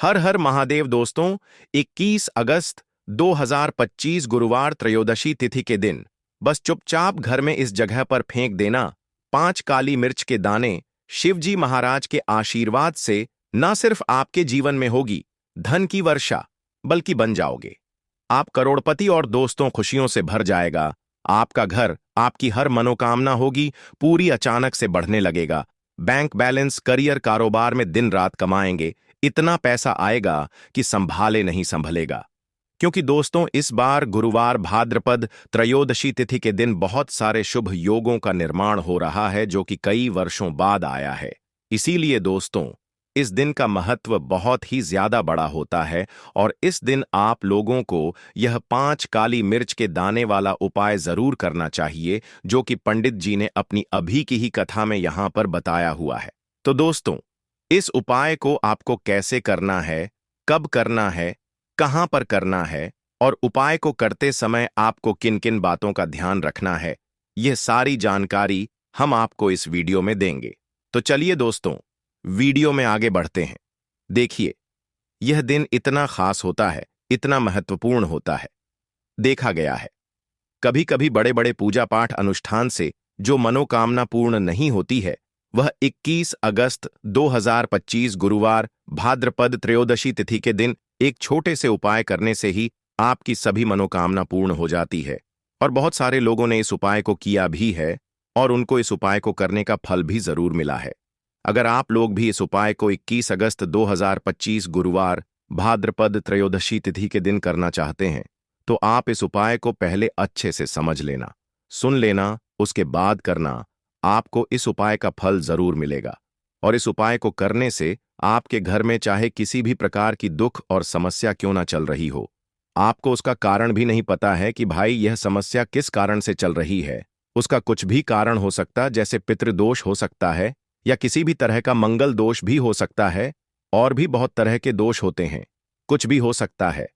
हर हर महादेव दोस्तों। 21 अगस्त 2025 गुरुवार त्रयोदशी तिथि के दिन बस चुपचाप घर में इस जगह पर फेंक देना 5 काली मिर्च के दाने। शिवजी महाराज के आशीर्वाद से न सिर्फ आपके जीवन में होगी धन की वर्षा, बल्कि बन जाओगे आप करोड़पति और दोस्तों खुशियों से भर जाएगा। आपका घर, आपकी हर मनोकामना होगी पूरी अचानक से बढ़ने लगेगा। बैंक बैलेंस, करियर, कारोबार में दिन रात कमाएंगे, इतना पैसा आएगा कि संभाले नहीं संभलेगा। क्योंकि दोस्तों इस बार गुरुवार भाद्रपद त्रयोदशी तिथि के दिन बहुत सारे शुभ योगों का निर्माण हो रहा है जो कि कई वर्षों बाद आया है। इसीलिए दोस्तों इस दिन का महत्व बहुत ही ज्यादा बड़ा होता है और इस दिन आप लोगों को यह 5 काली मिर्च के दाने वाला उपाय जरूर करना चाहिए जो कि पंडित जी ने अपनी अभी की ही कथा में यहां पर बताया हुआ है। तो दोस्तों इस उपाय को आपको कैसे करना है, कब करना है, कहां पर करना है और उपाय को करते समय आपको किन किन बातों का ध्यान रखना है, यह सारी जानकारी हम आपको इस वीडियो में देंगे। तो चलिए दोस्तों वीडियो में आगे बढ़ते हैं। देखिए यह दिन इतना खास होता है, इतना महत्वपूर्ण होता है। देखा गया है कभी कभी बड़े बड़े पूजा पाठ अनुष्ठान से जो मनोकामना पूर्ण नहीं होती है वह 21 अगस्त 2025 गुरुवार भाद्रपद त्रयोदशी तिथि के दिन एक छोटे से उपाय करने से ही आपकी सभी मनोकामना पूर्ण हो जाती है। और बहुत सारे लोगों ने इस उपाय को किया भी है और उनको इस उपाय को करने का फल भी जरूर मिला है। अगर आप लोग भी इस उपाय को 21 अगस्त 2025 गुरुवार भाद्रपद त्रयोदशी तिथि के दिन करना चाहते हैं तो आप इस उपाय को पहले अच्छे से समझ लेना, सुन लेना, उसके बाद करना। आपको इस उपाय का फल जरूर मिलेगा और इस उपाय को करने से आपके घर में चाहे किसी भी प्रकार की दुख और समस्या क्यों ना चल रही हो, आपको उसका कारण भी नहीं पता है कि भाई यह समस्या किस कारण से चल रही है। उसका कुछ भी कारण हो सकता, जैसे पितृदोष हो सकता है या किसी भी तरह का मंगल दोष भी हो सकता है, और भी बहुत तरह के दोष होते हैं, कुछ भी हो सकता है।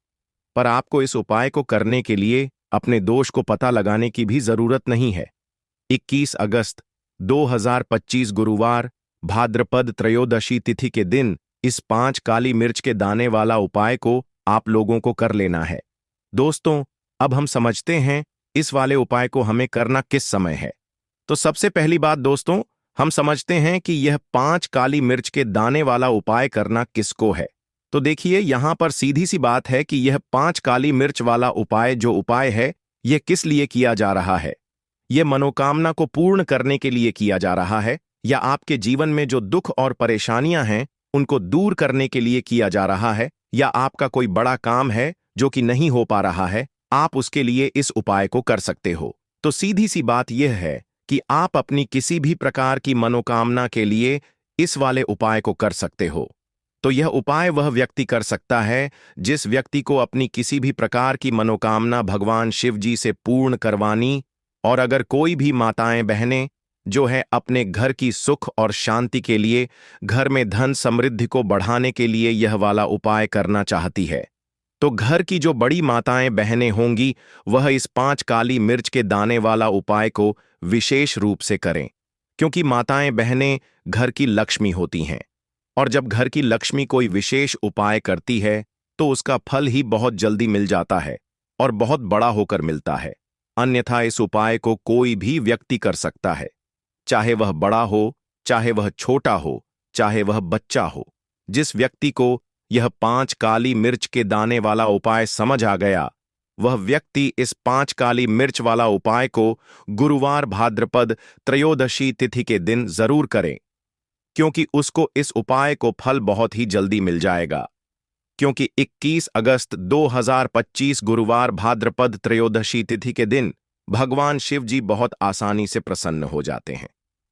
पर आपको इस उपाय को करने के लिए अपने दोष को पता लगाने की भी जरूरत नहीं है। 21 अगस्त 2025 गुरुवार भाद्रपद त्रयोदशी तिथि के दिन इस 5 काली मिर्च के दाने वाला उपाय को आप लोगों को कर लेना है। दोस्तों अब हम समझते हैं इस वाले उपाय को हमें करना किस समय है। तो सबसे पहली बात दोस्तों हम समझते हैं कि यह 5 काली मिर्च के दाने वाला उपाय करना किसको है। तो देखिए यहां पर सीधी सी बात है कि यह 5 काली मिर्च वाला उपाय जो उपाय है यह किस लिए किया जा रहा है। यह मनोकामना को पूर्ण करने के लिए किया जा रहा है या आपके जीवन में जो दुख और परेशानियां हैं उनको दूर करने के लिए किया जा रहा है, या आपका कोई बड़ा काम है जो कि नहीं हो पा रहा है, आप उसके लिए इस उपाय को कर सकते हो। तो सीधी सी बात यह है कि आप अपनी किसी भी प्रकार की मनोकामना के लिए इस वाले उपाय को कर सकते हो। तो यह उपाय वह व्यक्ति कर सकता है जिस व्यक्ति को अपनी किसी भी प्रकार की मनोकामना भगवान शिव जी से पूर्ण करवानी, और अगर कोई भी माताएं बहनें जो है अपने घर की सुख और शांति के लिए, घर में धन समृद्धि को बढ़ाने के लिए यह वाला उपाय करना चाहती है, तो घर की जो बड़ी माताएं बहनें होंगी वह इस 5 काली मिर्च के दाने वाला उपाय को विशेष रूप से करें। क्योंकि माताएं बहनें घर की लक्ष्मी होती हैं और जब घर की लक्ष्मी कोई विशेष उपाय करती है तो उसका फल ही बहुत जल्दी मिल जाता है और बहुत बड़ा होकर मिलता है। अन्यथा इस उपाय को कोई भी व्यक्ति कर सकता है, चाहे वह बड़ा हो, चाहे वह छोटा हो, चाहे वह बच्चा हो। जिस व्यक्ति को यह 5 काली मिर्च के दाने वाला उपाय समझ आ गया वह व्यक्ति इस 5 काली मिर्च वाला उपाय को गुरुवार भाद्रपद त्रयोदशी तिथि के दिन जरूर करें, क्योंकि उसको इस उपाय को फल बहुत ही जल्दी मिल जाएगा। क्योंकि 21 अगस्त 2025 गुरुवार भाद्रपद त्रयोदशी तिथि के दिन भगवान शिव जी बहुत आसानी से प्रसन्न हो जाते हैं।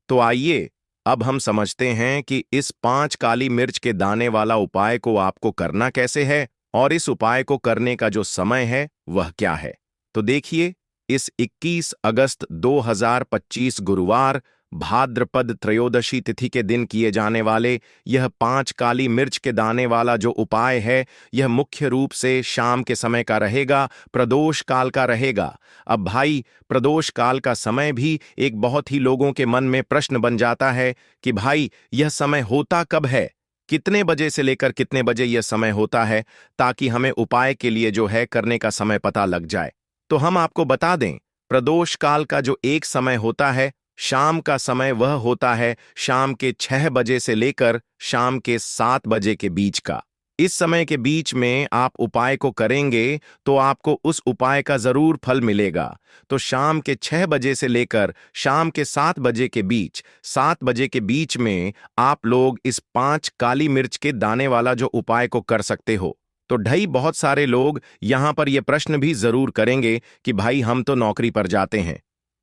तो आइए अब हम समझते हैं कि इस 5 काली मिर्च के दाने वाला उपाय को आपको करना कैसे है और इस उपाय को करने का जो समय है वह क्या है। तो देखिए इस 21 अगस्त 2025 गुरुवार भाद्रपद त्रयोदशी तिथि के दिन किए जाने वाले यह 5 काली मिर्च के दाने वाला जो उपाय है यह मुख्य रूप से शाम के समय का रहेगा, प्रदोष काल का रहेगा। अब भाई प्रदोष काल का समय भी एक बहुत ही लोगों के मन में प्रश्न बन जाता है कि भाई यह समय होता कब है, कितने बजे से लेकर कितने बजे यह समय होता है, ताकि हमें उपाय के लिए जो है करने का समय पता लग जाए। तो हम आपको बता दें, प्रदोष काल का जो एक समय होता है, शाम का समय, वह होता है शाम के 6 बजे से लेकर शाम के 7 बजे के बीच का। इस समय के बीच में आप उपाय को करेंगे तो आपको उस उपाय का जरूर फल मिलेगा। तो शाम के 6 बजे से लेकर शाम के 7 बजे के बीच, 7 बजे के बीच में आप लोग इस 5 काली मिर्च के दाने वाला जो उपाय को कर सकते हो। तो ढाई बहुत सारे लोग यहां पर यह प्रश्न भी जरूर करेंगे कि भाई हम तो नौकरी पर जाते हैं,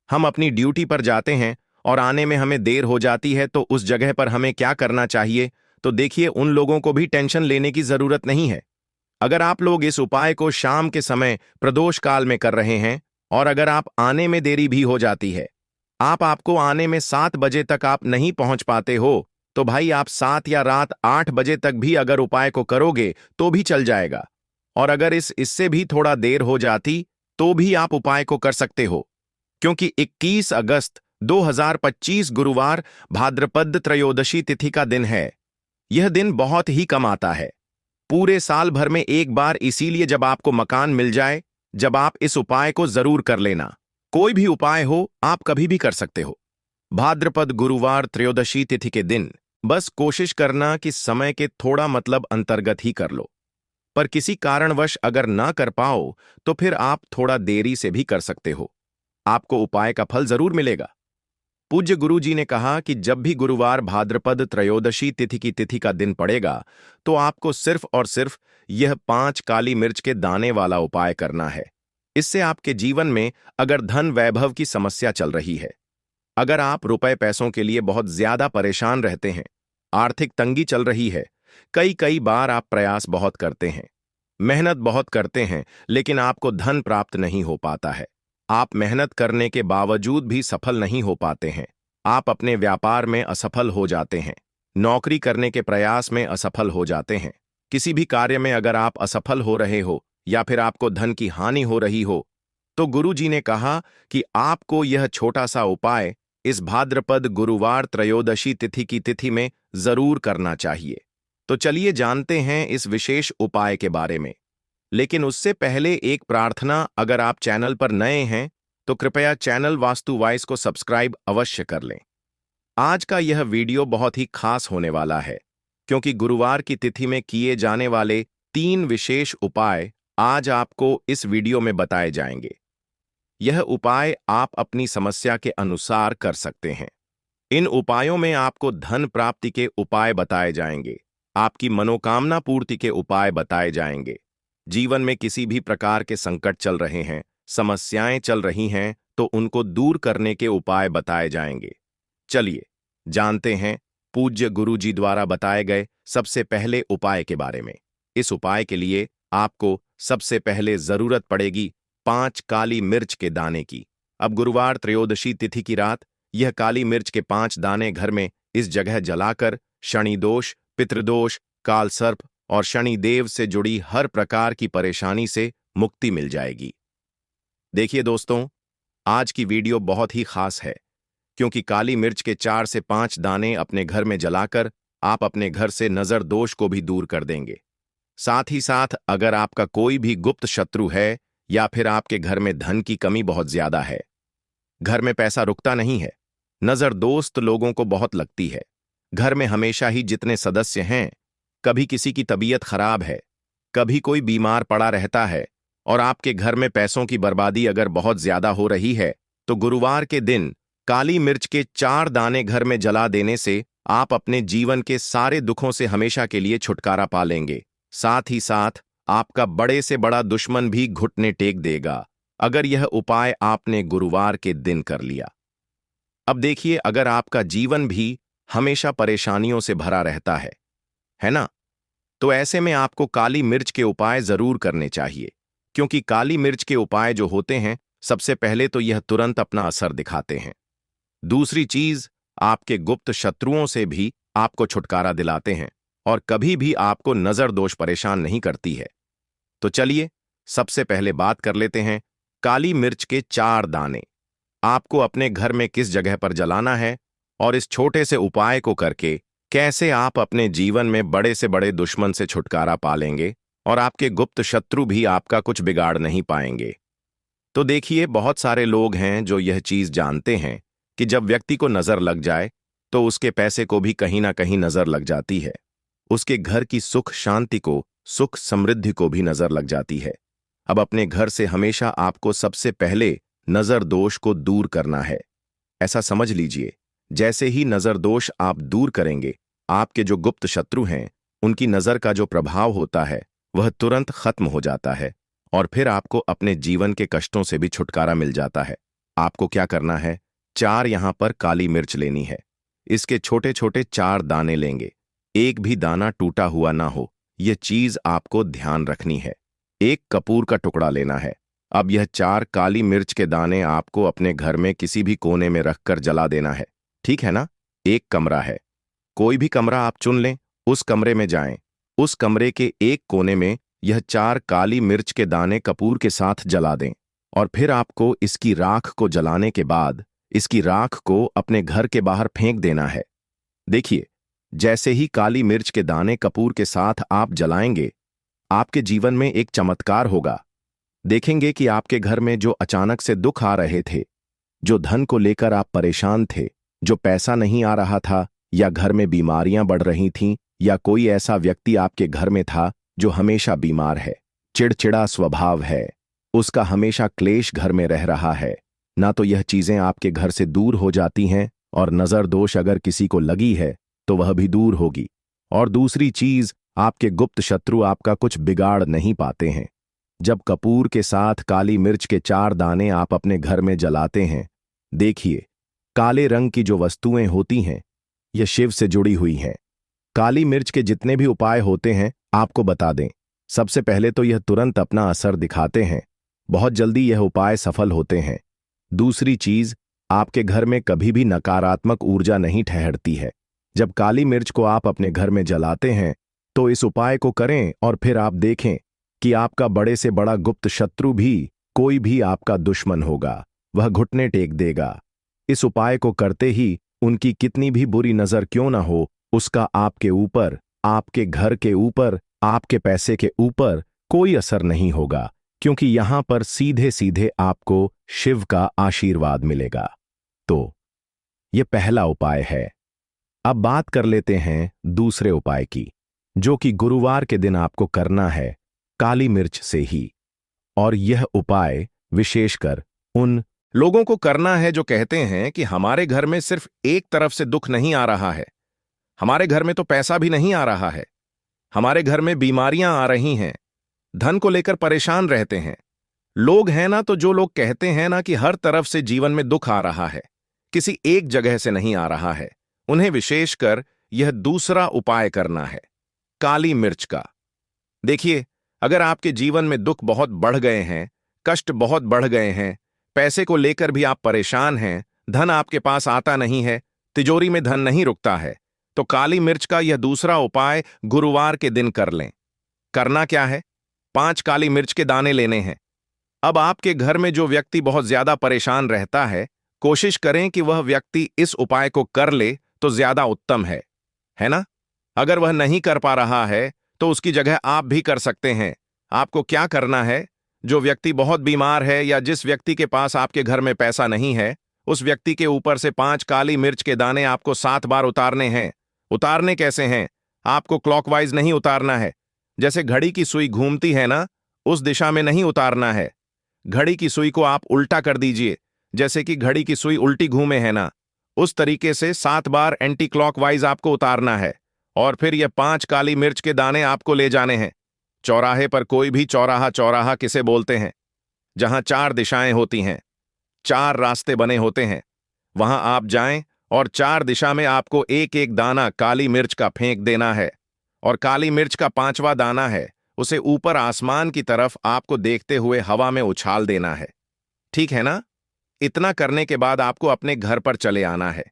हम अपनी ड्यूटी पर जाते हैं और आने में हमें देर हो जाती है, तो उस जगह पर हमें क्या करना चाहिए। तो देखिए, उन लोगों को भी टेंशन लेने की जरूरत नहीं है। अगर आप लोग इस उपाय को शाम के समय प्रदोष काल में कर रहे हैं और अगर आप आने में देरी भी हो जाती है, आपको आने में 7 बजे तक आप नहीं पहुंच पाते हो, तो भाई आप 7 या रात 8 बजे तक भी अगर उपाय को करोगे तो भी चल जाएगा। और अगर इससे भी थोड़ा देर हो जाती तो भी आप उपाय को कर सकते हो, क्योंकि 21 अगस्त 2025 गुरुवार भाद्रपद त्रयोदशी तिथि का दिन है। यह दिन बहुत ही कम आता है, पूरे साल भर में एक बार, इसीलिए जब आपको मकान मिल जाए, जब आप इस उपाय को जरूर कर लेना। कोई भी उपाय हो आप कभी भी कर सकते हो। भाद्रपद गुरुवार त्रयोदशी तिथि के दिन बस कोशिश करना कि समय के थोड़ा मतलब अंतर्गत ही कर लो, पर किसी कारणवश अगर ना कर पाओ तो फिर आप थोड़ा देरी से भी कर सकते हो, आपको उपाय का फल जरूर मिलेगा। पूज्य गुरु जी ने कहा कि जब भी गुरुवार भाद्रपद त्रयोदशी तिथि की तिथि का दिन पड़ेगा तो आपको सिर्फ और सिर्फ यह 5 काली मिर्च के दाने वाला उपाय करना है। इससे आपके जीवन में अगर धन वैभव की समस्या चल रही है, अगर आप रुपए पैसों के लिए बहुत ज्यादा परेशान रहते हैं, आर्थिक तंगी चल रही है, कई कई बार आप प्रयास बहुत करते हैं, मेहनत बहुत करते हैं, लेकिन आपको धन प्राप्त नहीं हो पाता है, आप मेहनत करने के बावजूद भी सफल नहीं हो पाते हैं, आप अपने व्यापार में असफल हो जाते हैं, नौकरी करने के प्रयास में असफल हो जाते हैं, किसी भी कार्य में अगर आप असफल हो रहे हो या फिर आपको धन की हानि हो रही हो, तो गुरु जी ने कहा कि आपको यह छोटा सा उपाय इस भाद्रपद गुरुवार त्रयोदशी तिथि की तिथि में जरूर करना चाहिए। तो चलिए जानते हैं इस विशेष उपाय के बारे में। लेकिन उससे पहले एक प्रार्थना, अगर आप चैनल पर नए हैं तो कृपया चैनल वास्तु वॉइस को सब्सक्राइब अवश्य कर लें। आज का यह वीडियो बहुत ही खास होने वाला है, क्योंकि गुरुवार की तिथि में किए जाने वाले 3 विशेष उपाय आज आपको इस वीडियो में बताए जाएंगे। यह उपाय आप अपनी समस्या के अनुसार कर सकते हैं। इन उपायों में आपको धन प्राप्ति के उपाय बताए जाएंगे, आपकी मनोकामना पूर्ति के उपाय बताए जाएंगे। जीवन में किसी भी प्रकार के संकट चल रहे हैं, समस्याएं चल रही हैं, तो उनको दूर करने के उपाय बताए जाएंगे। चलिए जानते हैं पूज्य गुरु जी द्वारा बताए गए सबसे पहले उपाय के बारे में। इस उपाय के लिए आपको सबसे पहले जरूरत पड़ेगी 5 काली मिर्च के दाने की। अब गुरुवार त्रयोदशी तिथि की रात यह काली मिर्च के 5 दाने घर में इस जगह जलाकर शनि दोष, पितृदोष, काल सर्प और शनि देव से जुड़ी हर प्रकार की परेशानी से मुक्ति मिल जाएगी। देखिए दोस्तों, आज की वीडियो बहुत ही खास है, क्योंकि काली मिर्च के 4 से 5 दाने अपने घर में जलाकर आप अपने घर से नजर दोष को भी दूर कर देंगे। साथ ही साथ अगर आपका कोई भी गुप्त शत्रु है या फिर आपके घर में धन की कमी बहुत ज्यादा है, घर में पैसा रुकता नहीं है, नजर दोस्त लोगों को बहुत लगती है, घर में हमेशा ही जितने सदस्य हैं, कभी किसी की तबीयत खराब है, कभी कोई बीमार पड़ा रहता है और आपके घर में पैसों की बर्बादी अगर बहुत ज्यादा हो रही है, तो गुरुवार के दिन काली मिर्च के 4 दाने घर में जला देने से आप अपने जीवन के सारे दुखों से हमेशा के लिए छुटकारा पा लेंगे। साथ ही साथ आपका बड़े से बड़ा दुश्मन भी घुटने टेक देगा, अगर यह उपाय आपने गुरुवार के दिन कर लिया। अब देखिए, अगर आपका जीवन भी हमेशा परेशानियों से भरा रहता है ना, तो ऐसे में आपको काली मिर्च के उपाय जरूर करने चाहिए, क्योंकि काली मिर्च के उपाय जो होते हैं, सबसे पहले तो यह तुरंत अपना असर दिखाते हैं। दूसरी चीज, आपके गुप्त शत्रुओं से भी आपको छुटकारा दिलाते हैं और कभी भी आपको नजर दोष परेशान नहीं करती है। तो चलिए सबसे पहले बात कर लेते हैं काली मिर्च के 4 दाने आपको अपने घर में किस जगह पर जलाना है और इस छोटे से उपाय को करके कैसे आप अपने जीवन में बड़े से बड़े दुश्मन से छुटकारा पालेंगे और आपके गुप्त शत्रु भी आपका कुछ बिगाड़ नहीं पाएंगे। तो देखिए, बहुत सारे लोग हैं जो यह चीज जानते हैं कि जब व्यक्ति को नजर लग जाए तो उसके पैसे को भी कहीं ना कहीं नजर लग जाती है, उसके घर की सुख शांति को, सुख समृद्धि को भी नजर लग जाती है। अब अपने घर से हमेशा आपको सबसे पहले नजर दोष को दूर करना है। ऐसा समझ लीजिए, जैसे ही नजर दोष आप दूर करेंगे, आपके जो गुप्त शत्रु हैं उनकी नजर का जो प्रभाव होता है वह तुरंत खत्म हो जाता है और फिर आपको अपने जीवन के कष्टों से भी छुटकारा मिल जाता है। आपको क्या करना है, 4 यहां पर काली मिर्च लेनी है। इसके छोटे छोटे 4 दाने लेंगे, एक भी दाना टूटा हुआ ना हो, यह चीज आपको ध्यान रखनी है। एक कपूर का टुकड़ा लेना है। अब यह 4 काली मिर्च के दाने आपको अपने घर में किसी भी कोने में रखकर जला देना है, ठीक है ना। एक कमरा है, कोई भी कमरा आप चुन लें, उस कमरे में जाएं। उस कमरे के एक कोने में यह 4 काली मिर्च के दाने कपूर के साथ जला दें और फिर आपको इसकी राख को जलाने के बाद इसकी राख को अपने घर के बाहर फेंक देना है। देखिए, जैसे ही काली मिर्च के दाने कपूर के साथ आप जलाएंगे, आपके जीवन में एक चमत्कार होगा। देखेंगे कि आपके घर में जो अचानक से दुख आ रहे थे, जो धन को लेकर आप परेशान थे, जो पैसा नहीं आ रहा था, या घर में बीमारियां बढ़ रही थीं, या कोई ऐसा व्यक्ति आपके घर में था जो हमेशा बीमार है, चिड़चिड़ा स्वभाव है, उसका हमेशा क्लेश घर में रह रहा है, ना तो यह चीजें आपके घर से दूर हो जाती हैं और नजर दोष अगर किसी को लगी है तो वह भी दूर होगी। और दूसरी चीज, आपके गुप्त शत्रु आपका कुछ बिगाड़ नहीं पाते हैं। जब कपूर के साथ काली मिर्च के 4 दाने आप अपने घर में जलाते हैं, देखिए, काले रंग की जो वस्तुएं होती हैं यह शिव से जुड़ी हुई हैं। काली मिर्च के जितने भी उपाय होते हैं आपको बता दें। सबसे पहले तो यह तुरंत अपना असर दिखाते हैं, बहुत जल्दी यह उपाय सफल होते हैं। दूसरी चीज, आपके घर में कभी भी नकारात्मक ऊर्जा नहीं ठहरती है। जब काली मिर्च को आप अपने घर में जलाते हैं तो इस उपाय को करें और फिर आप देखें कि आपका बड़े से बड़ा गुप्त शत्रु भी, कोई भी आपका दुश्मन होगा, वह घुटने टेक देगा। इस उपाय को करते ही उनकी कितनी भी बुरी नजर क्यों ना हो, उसका आपके ऊपर, आपके घर के ऊपर, आपके पैसे के ऊपर कोई असर नहीं होगा, क्योंकि यहां पर सीधे सीधे आपको शिव का आशीर्वाद मिलेगा। तो यह पहला उपाय है। अब बात कर लेते हैं दूसरे उपाय की, जो कि गुरुवार के दिन आपको करना है, काली मिर्च से ही। और यह उपाय विशेषकर उन लोगों को करना है जो कहते हैं कि हमारे घर में सिर्फ एक तरफ से दुख नहीं आ रहा है, हमारे घर में तो पैसा भी नहीं आ रहा है, हमारे घर में बीमारियां आ रही हैं, धन को लेकर परेशान रहते हैं। लोग हैं ना, तो जो लोग कहते हैं ना कि हर तरफ से जीवन में दुख आ रहा है, किसी एक जगह से नहीं आ रहा है, उन्हें विशेषकर यह दूसरा उपाय करना है, काली मिर्च का। देखिए, अगर आपके जीवन में दुख बहुत बढ़ गए हैं, कष्ट बहुत बढ़ गए हैं, पैसे को लेकर भी आप परेशान हैं, धन आपके पास आता नहीं है, तिजोरी में धन नहीं रुकता है, तो काली मिर्च का यह दूसरा उपाय गुरुवार के दिन कर लें। करना क्या है, 5 काली मिर्च के दाने लेने हैं। अब आपके घर में जो व्यक्ति बहुत ज्यादा परेशान रहता है, कोशिश करें कि वह व्यक्ति इस उपाय को कर ले तो ज्यादा उत्तम है ना। अगर वह नहीं कर पा रहा है तो उसकी जगह आप भी कर सकते हैं। आपको क्या करना है, जो व्यक्ति बहुत बीमार है या जिस व्यक्ति के पास आपके घर में पैसा नहीं है, उस व्यक्ति के ऊपर से 5 काली मिर्च के दाने आपको 7 बार उतारने हैं। उतारने कैसे हैं, आपको क्लॉकवाइज नहीं उतारना है, जैसे घड़ी की सुई घूमती है ना, उस दिशा में नहीं उतारना है। घड़ी की सुई को आप उल्टा कर दीजिए, जैसे कि घड़ी की सुई उल्टी घूमे है ना, उस तरीके से 7 बार एंटी क्लॉकवाइज आपको उतारना है। और फिर यह 5 काली मिर्च के दाने आपको ले जाने हैं चौराहे पर। कोई भी चौराहा, चौराहा किसे बोलते हैं, जहां 4 दिशाएं होती हैं, 4 रास्ते बने होते हैं, वहां आप जाएं और 4 दिशा में आपको एक एक दाना काली मिर्च का फेंक देना है। और काली मिर्च का 5वां दाना है, उसे ऊपर आसमान की तरफ आपको देखते हुए हवा में उछाल देना है, ठीक है ना। इतना करने के बाद आपको अपने घर पर चले आना है।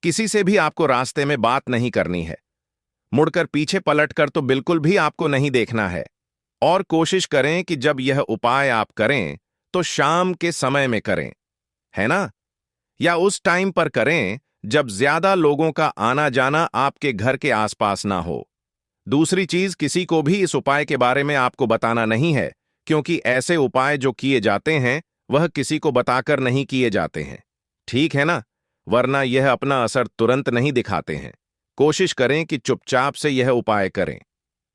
किसी से भी आपको रास्ते में बात नहीं करनी है, मुड़कर पीछे पलटकर तो बिल्कुल भी आपको नहीं देखना है। और कोशिश करें कि जब यह उपाय आप करें तो शाम के समय में करें, है ना, या उस टाइम पर करें जब ज्यादा लोगों का आना जाना आपके घर के आसपास ना हो। दूसरी चीज, किसी को भी इस उपाय के बारे में आपको बताना नहीं है, क्योंकि ऐसे उपाय जो किए जाते हैं वह किसी को बताकर नहीं किए जाते हैं। ठीक है ना? वरना यह अपना असर तुरंत नहीं दिखाते हैं। कोशिश करें कि चुपचाप से यह उपाय करें।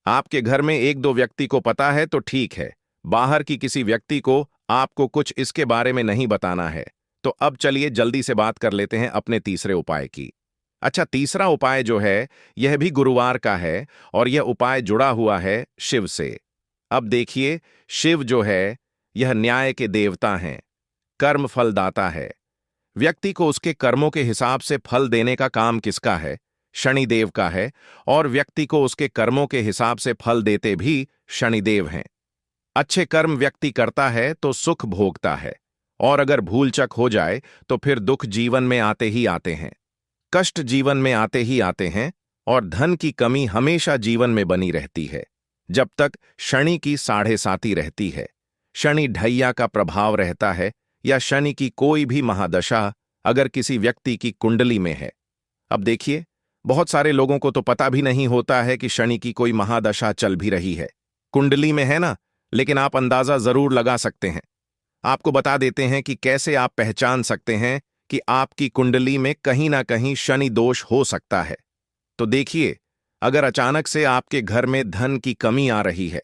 आपके घर में एक दो व्यक्ति को पता है तो ठीक है, बाहर की किसी व्यक्ति को आपको कुछ इसके बारे में नहीं बताना है। तो अब चलिए जल्दी से बात कर लेते हैं अपने तीसरे उपाय की। अच्छा, तीसरा उपाय जो है यह भी गुरुवार का है और यह उपाय जुड़ा हुआ है शिव से। अब देखिए, शिव जो है यह न्याय के देवता हैं, कर्म फलदाता है। व्यक्ति को उसके कर्मों के हिसाब से फल देने का काम किसका है? शनिदेव का है। और व्यक्ति को उसके कर्मों के हिसाब से फल देते भी शनिदेव हैं। अच्छे कर्म व्यक्ति करता है तो सुख भोगता है, और अगर भूलचक हो जाए तो फिर दुख जीवन में आते ही आते हैं, कष्ट जीवन में आते ही आते हैं, और धन की कमी हमेशा जीवन में बनी रहती है जब तक शनि की साढ़े साती रहती है, शनि ढैया का प्रभाव रहता है, या शनि की कोई भी महादशा अगर किसी व्यक्ति की कुंडली में है। अब देखिए, बहुत सारे लोगों को तो पता भी नहीं होता है कि शनि की कोई महादशा चल भी रही है, कुंडली में है ना, लेकिन आप अंदाजा जरूर लगा सकते हैं। आपको बता देते हैं कि कैसे आप पहचान सकते हैं कि आपकी कुंडली में कहीं ना कहीं शनि दोष हो सकता है। तो देखिए, अगर अचानक से आपके घर में धन की कमी आ रही है,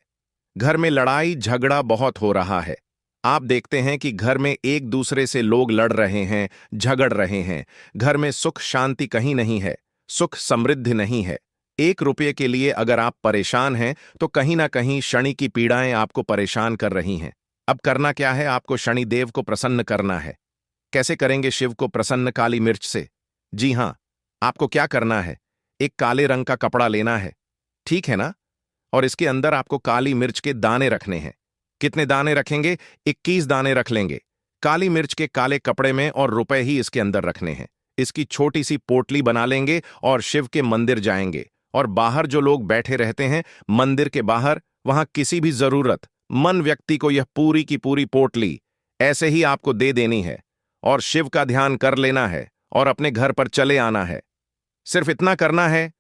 घर में लड़ाई झगड़ा बहुत हो रहा है, आप देखते हैं कि घर में एक दूसरे से लोग लड़ रहे हैं, झगड़ रहे हैं, घर में सुख शांति कहीं नहीं है, सुख समृद्धि नहीं है, 1 रुपये के लिए अगर आप परेशान हैं तो कहीं ना कहीं शनि की पीड़ाएं आपको परेशान कर रही हैं। अब करना क्या है? आपको शनि देव को प्रसन्न करना है। कैसे करेंगे शिव को प्रसन्न? काली मिर्च से। जी हां, आपको क्या करना है, एक काले रंग का कपड़ा लेना है, ठीक है ना, और इसके अंदर आपको काली मिर्च के दाने रखने हैं। कितने दाने रखेंगे? 21 दाने रख लेंगे काली मिर्च के काले कपड़े में, और रुपए ही इसके अंदर रखने हैं। इसकी छोटी सी पोटली बना लेंगे और शिव के मंदिर जाएंगे, और बाहर जो लोग बैठे रहते हैं मंदिर के बाहर, वहां किसी भी जरूरतमंद व्यक्ति को यह पूरी की पूरी पोटली ऐसे ही आपको दे देनी है, और शिव का ध्यान कर लेना है और अपने घर पर चले आना है। सिर्फ इतना करना है,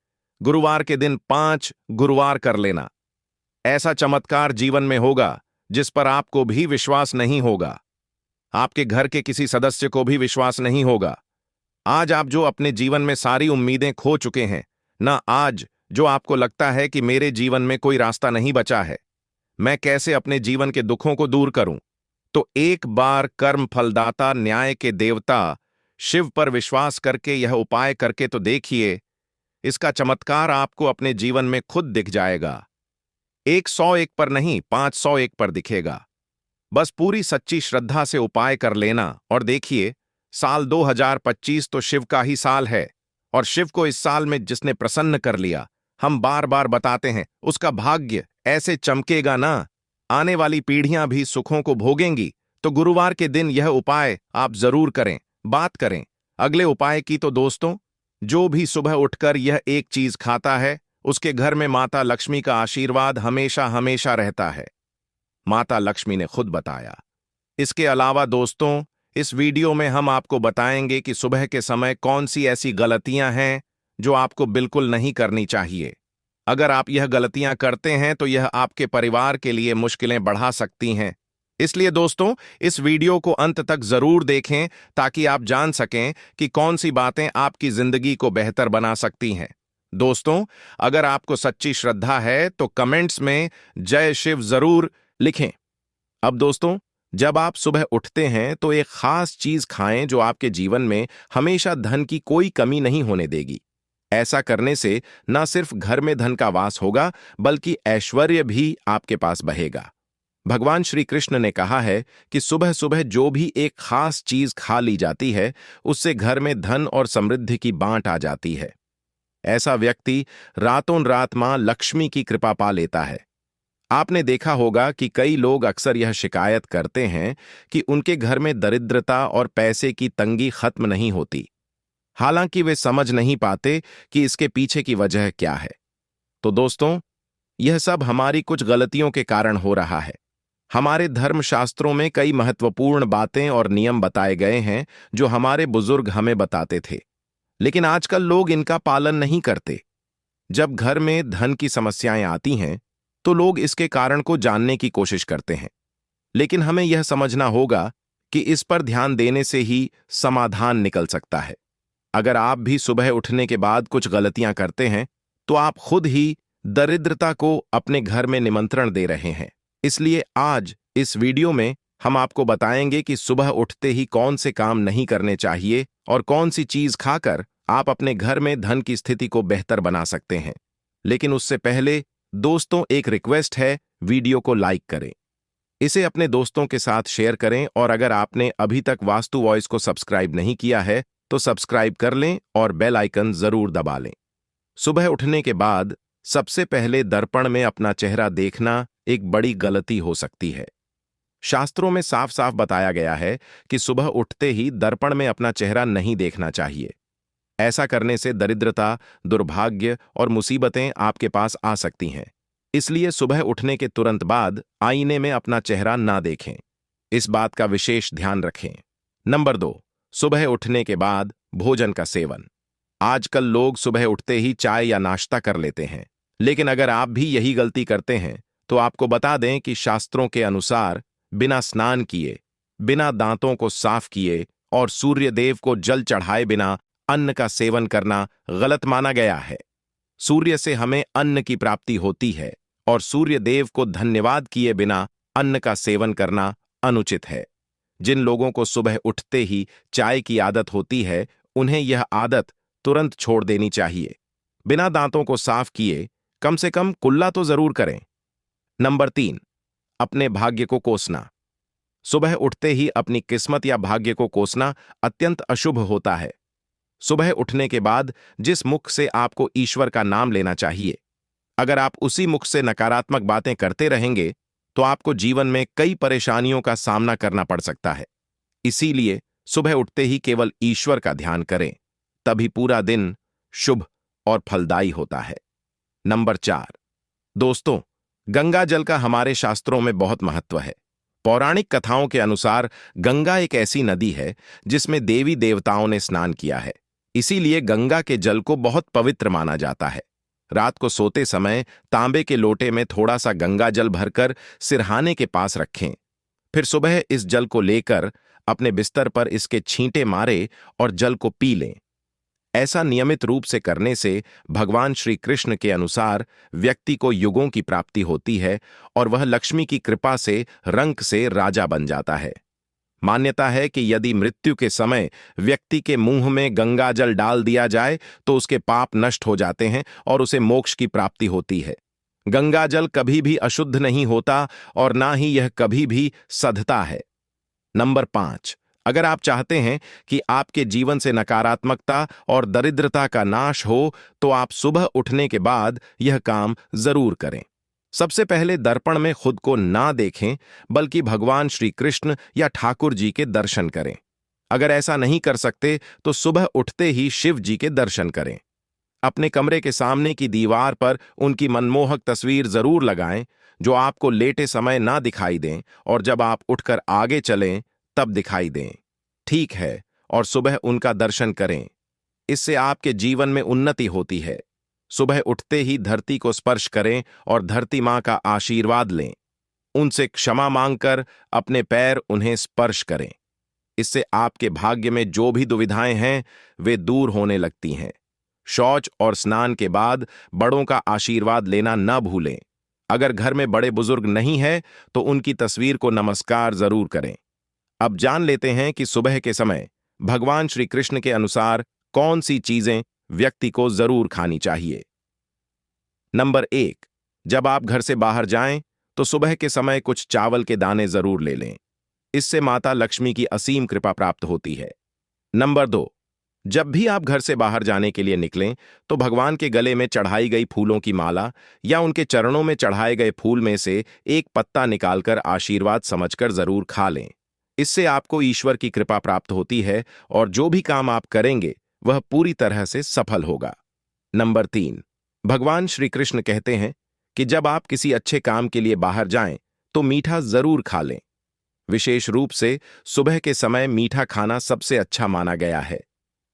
गुरुवार के दिन 5 गुरुवार कर लेना। ऐसा चमत्कार जीवन में होगा जिस पर आपको भी विश्वास नहीं होगा, आपके घर के किसी सदस्य को भी विश्वास नहीं होगा। आज आप जो अपने जीवन में सारी उम्मीदें खो चुके हैं ना, आज जो आपको लगता है कि मेरे जीवन में कोई रास्ता नहीं बचा है, मैं कैसे अपने जीवन के दुखों को दूर करूं, तो एक बार कर्म फलदाता न्याय के देवता शिव पर विश्वास करके यह उपाय करके तो देखिए, इसका चमत्कार आपको अपने जीवन में खुद दिख जाएगा। 101 पर नहीं, 501 पर दिखेगा। बस पूरी सच्ची श्रद्धा से उपाय कर लेना, और देखिए, साल 2025 तो शिव का ही साल है, और शिव को इस साल में जिसने प्रसन्न कर लिया, हम बार बार बताते हैं, उसका भाग्य ऐसे चमकेगा ना, आने वाली पीढ़ियां भी सुखों को भोगेंगी। तो गुरुवार के दिन यह उपाय आप जरूर करें। बात करें अगले उपाय की, तो दोस्तों, जो भी सुबह उठकर यह एक चीज खाता है, उसके घर में माता लक्ष्मी का आशीर्वाद हमेशा हमेशा रहता है। माता लक्ष्मी ने खुद बताया। इसके अलावा दोस्तों, इस वीडियो में हम आपको बताएंगे कि सुबह के समय कौन सी ऐसी गलतियां हैं जो आपको बिल्कुल नहीं करनी चाहिए। अगर आप यह गलतियां करते हैं तो यह आपके परिवार के लिए मुश्किलें बढ़ा सकती हैं। इसलिए दोस्तों, इस वीडियो को अंत तक जरूर देखें ताकि आप जान सकें कि कौन सी बातें आपकी जिंदगी को बेहतर बना सकती हैं। दोस्तों, अगर आपको सच्ची श्रद्धा है तो कमेंट्स में जय शिव जरूर लिखें। अब दोस्तों, जब आप सुबह उठते हैं तो एक खास चीज खाएं जो आपके जीवन में हमेशा धन की कोई कमी नहीं होने देगी। ऐसा करने से न सिर्फ घर में धन का वास होगा, बल्कि ऐश्वर्य भी आपके पास बहेगा। भगवान श्री कृष्ण ने कहा है कि सुबह सुबह जो भी एक खास चीज खा ली जाती है, उससे घर में धन और समृद्धि की बांट आ जाती है। ऐसा व्यक्ति रातों रात मां लक्ष्मी की कृपा पा लेता है। आपने देखा होगा कि कई लोग अक्सर यह शिकायत करते हैं कि उनके घर में दरिद्रता और पैसे की तंगी खत्म नहीं होती, हालांकि वे समझ नहीं पाते कि इसके पीछे की वजह क्या है। तो दोस्तों, यह सब हमारी कुछ गलतियों के कारण हो रहा है। हमारे धर्मशास्त्रों में कई महत्वपूर्ण बातें और नियम बताए गए हैं जो हमारे बुजुर्ग हमें बताते थे, लेकिन आजकल लोग इनका पालन नहीं करते। जब घर में धन की समस्याएं आती हैं, तो लोग इसके कारण को जानने की कोशिश करते हैं, लेकिन हमें यह समझना होगा कि इस पर ध्यान देने से ही समाधान निकल सकता है। अगर आप भी सुबह उठने के बाद कुछ गलतियां करते हैं, तो आप खुद ही दरिद्रता को अपने घर में निमंत्रण दे रहे हैं। इसलिए आज इस वीडियो में हम आपको बताएंगे कि सुबह उठते ही कौन से काम नहीं करने चाहिए और कौन सी चीज खाकर आप अपने घर में धन की स्थिति को बेहतर बना सकते हैं। लेकिन उससे पहले दोस्तों, एक रिक्वेस्ट है, वीडियो को लाइक करें, इसे अपने दोस्तों के साथ शेयर करें और अगर आपने अभी तक वास्तु वॉइस को सब्सक्राइब नहीं किया है तो सब्सक्राइब कर लें और बेल आइकन जरूर दबा लें। सुबह उठने के बाद सबसे पहले दर्पण में अपना चेहरा देखना एक बड़ी गलती हो सकती है। शास्त्रों में साफ साफ बताया गया है कि सुबह उठते ही दर्पण में अपना चेहरा नहीं देखना चाहिए। ऐसा करने से दरिद्रता, दुर्भाग्य और मुसीबतें आपके पास आ सकती हैं। इसलिए सुबह उठने के तुरंत बाद आईने में अपना चेहरा ना देखें। इस बात का विशेष ध्यान रखें। नंबर 2, सुबह उठने के बाद भोजन का सेवन। आजकल लोग सुबह उठते ही चाय या नाश्ता कर लेते हैं, लेकिन अगर आप भी यही गलती करते हैं तो आपको बता दें कि शास्त्रों के अनुसार बिना स्नान किए, बिना दांतों को साफ किए और सूर्य देव को जल चढ़ाए बिना अन्न का सेवन करना गलत माना गया है। सूर्य से हमें अन्न की प्राप्ति होती है और सूर्य देव को धन्यवाद किए बिना अन्न का सेवन करना अनुचित है। जिन लोगों को सुबह उठते ही चाय की आदत होती है, उन्हें यह आदत तुरंत छोड़ देनी चाहिए। बिना दांतों को साफ किए कम से कम कुल्ला तो जरूर करें। नंबर 3, अपने भाग्य को कोसना। सुबह उठते ही अपनी किस्मत या भाग्य को कोसना अत्यंत अशुभ होता है। सुबह उठने के बाद जिस मुख से आपको ईश्वर का नाम लेना चाहिए, अगर आप उसी मुख से नकारात्मक बातें करते रहेंगे तो आपको जीवन में कई परेशानियों का सामना करना पड़ सकता है। इसीलिए सुबह उठते ही केवल ईश्वर का ध्यान करें, तभी पूरा दिन शुभ और फलदायी होता है। नंबर 4, दोस्तों, गंगा जल का हमारे शास्त्रों में बहुत महत्व है। पौराणिक कथाओं के अनुसार गंगा एक ऐसी नदी है जिसमें देवी देवताओं ने स्नान किया है। इसीलिए गंगा के जल को बहुत पवित्र माना जाता है। रात को सोते समय तांबे के लोटे में थोड़ा सा गंगा जल भरकर सिरहाने के पास रखें। फिर सुबह इस जल को लेकर अपने बिस्तर पर इसके छींटे मारे और जल को पी लें। ऐसा नियमित रूप से करने से भगवान श्री कृष्ण के अनुसार व्यक्ति को युगों की प्राप्ति होती है और वह लक्ष्मी की कृपा से रंक से राजा बन जाता है। मान्यता है कि यदि मृत्यु के समय व्यक्ति के मुंह में गंगा जल डाल दिया जाए तो उसके पाप नष्ट हो जाते हैं और उसे मोक्ष की प्राप्ति होती है। गंगा जल कभी भी अशुद्ध नहीं होता और ना ही यह कभी भी सधता है। नंबर 5, अगर आप चाहते हैं कि आपके जीवन से नकारात्मकता और दरिद्रता का नाश हो तो आप सुबह उठने के बाद यह काम जरूर करें। सबसे पहले दर्पण में खुद को ना देखें, बल्कि भगवान श्री कृष्ण या ठाकुर जी के दर्शन करें। अगर ऐसा नहीं कर सकते तो सुबह उठते ही शिव जी के दर्शन करें। अपने कमरे के सामने की दीवार पर उनकी मनमोहक तस्वीर जरूर लगाएं, जो आपको लेटे समय ना दिखाई दें और जब आप उठकर आगे चलें तब दिखाई दें। ठीक है, और सुबह उनका दर्शन करें। इससे आपके जीवन में उन्नति होती है। सुबह उठते ही धरती को स्पर्श करें और धरती मां का आशीर्वाद लें। उनसे क्षमा मांगकर अपने पैर उन्हें स्पर्श करें। इससे आपके भाग्य में जो भी दुविधाएं हैं वे दूर होने लगती हैं। शौच और स्नान के बाद बड़ों का आशीर्वाद लेना न भूलें। अगर घर में बड़े बुजुर्ग नहीं है तो उनकी तस्वीर को नमस्कार जरूर करें। अब जान लेते हैं कि सुबह के समय भगवान श्री कृष्ण के अनुसार कौन सी चीजें व्यक्ति को जरूर खानी चाहिए। नंबर 1, जब आप घर से बाहर जाएं तो सुबह के समय कुछ चावल के दाने जरूर ले लें। इससे माता लक्ष्मी की असीम कृपा प्राप्त होती है। नंबर 2, जब भी आप घर से बाहर जाने के लिए निकलें तो भगवान के गले में चढ़ाई गई फूलों की माला या उनके चरणों में चढ़ाए गए फूल में से एक पत्ता निकालकर आशीर्वाद समझकर जरूर खा लें। इससे आपको ईश्वर की कृपा प्राप्त होती है और जो भी काम आप करेंगे वह पूरी तरह से सफल होगा। नंबर 3, भगवान श्री कृष्ण कहते हैं कि जब आप किसी अच्छे काम के लिए बाहर जाएं तो मीठा जरूर खा लें। विशेष रूप से सुबह के समय मीठा खाना सबसे अच्छा माना गया है।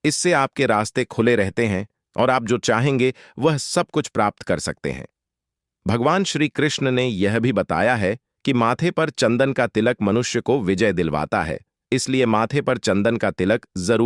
इससे आपके रास्ते खुले रहते हैं और आप जो चाहेंगे वह सब कुछ प्राप्त कर सकते हैं। भगवान श्री कृष्ण ने यह भी बताया है कि माथे पर चंदन का तिलक मनुष्य को विजय दिलवाता है, इसलिए माथे पर चंदन का तिलक जरूर